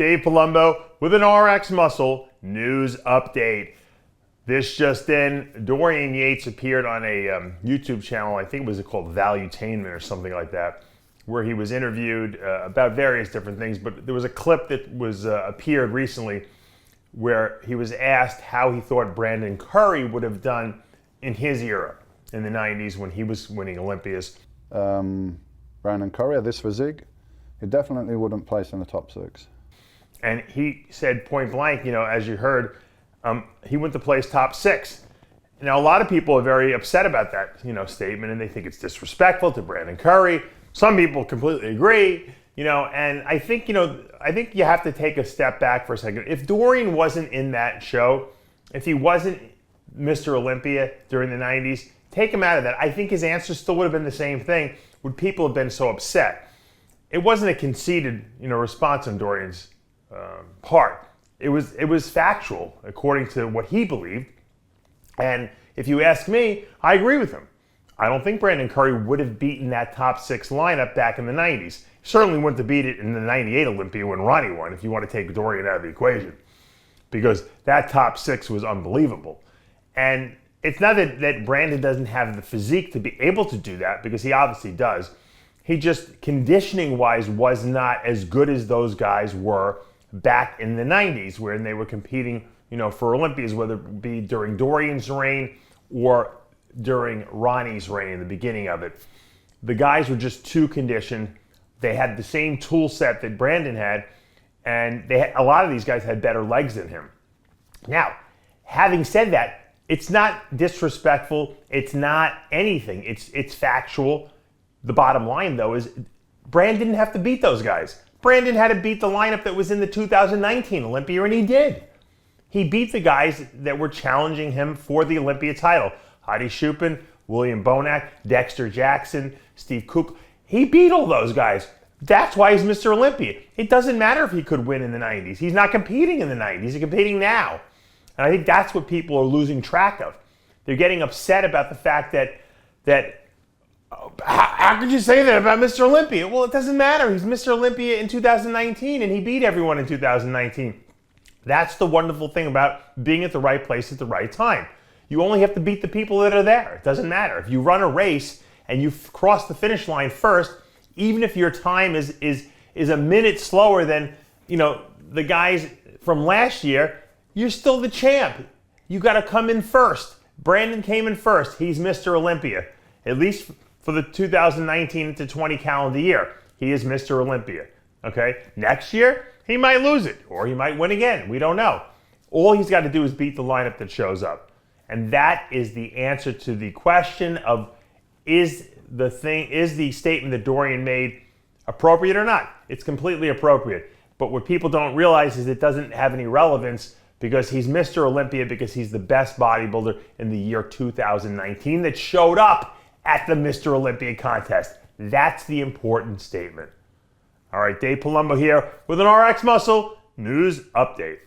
Dave Palumbo with an RX Muscle news update. This just in, Dorian Yates appeared on a YouTube channel, I think it was called Valuetainment or something like that, where he was interviewed about various different things, but there was a clip that was appeared recently where he was asked how he thought Brandon Curry would have done in his era, in the 90s when he was winning Olympias. Brandon Curry, this physique, he definitely wouldn't place in the top 6. And he said point blank, you know, as you heard, he went to place top 6. Now, a lot of people are very upset about that, you know, statement, and they think it's disrespectful to Brandon Curry. Some people completely agree, you know, and I think, I think you have to take a step back for a second. If Dorian wasn't in that show, if he wasn't Mr. Olympia during the 90s, take him out of that. I think his answer still would have been the same thing. Would people have been so upset? It wasn't a conceited, response on Dorian's part. It was factual according to what he believed. And if you ask me, I agree with him. I don't think Brandon Curry would have beaten that top 6 lineup back in the 90s. Certainly wouldn't have beat it in the 98 Olympia when Ronnie won, if you want to take Dorian out of the equation. Because that top 6 was unbelievable. And it's not that Brandon doesn't have the physique to be able to do that, because he obviously does. He just, conditioning-wise, was not as good as those guys were back in the 90s, when they were competing, for Olympias, whether it be during Dorian's reign or during Ronnie's reign in the beginning of it. The guys were just too conditioned. They had the same tool set that Brandon had, and a lot of these guys had better legs than him. Now, having said that, it's not disrespectful. It's not anything. It's factual. The bottom line, though, is Brandon didn't have to beat those guys. Brandon had to beat the lineup that was in the 2019 Olympia, and he did. He beat the guys that were challenging him for the Olympia title. Hadi Chupin, William Bonac, Dexter Jackson, Steve Cook. He beat all those guys. That's why he's Mr. Olympia. It doesn't matter if he could win in the 90s. He's not competing in the 90s. He's competing now. And I think that's what people are losing track of. They're getting upset about the fact that how could you say that about Mr. Olympia? Well, it doesn't matter. He's Mr. Olympia in 2019, and he beat everyone in 2019. That's the wonderful thing about being at the right place at the right time. You only have to beat the people that are there. It doesn't matter. If you run a race and you cross the finish line first, even if your time is a minute slower than, the guys from last year, you're still the champ. You got to come in first. Brandon came in first. He's Mr. Olympia. At least for the 2019 to 20 calendar year, he is Mr. Olympia. Okay? Next year, he might lose it, or he might win again. We don't know. All he's got to do is beat the lineup that shows up. And that is the answer to the question of, is the statement that Dorian made appropriate or not? It's completely appropriate. But what people don't realize is it doesn't have any relevance, because he's Mr. Olympia, because he's the best bodybuilder in the year 2019 that showed up at the Mr. Olympia contest. That's the important statement. All right, Dave Palumbo here with an RX Muscle news update.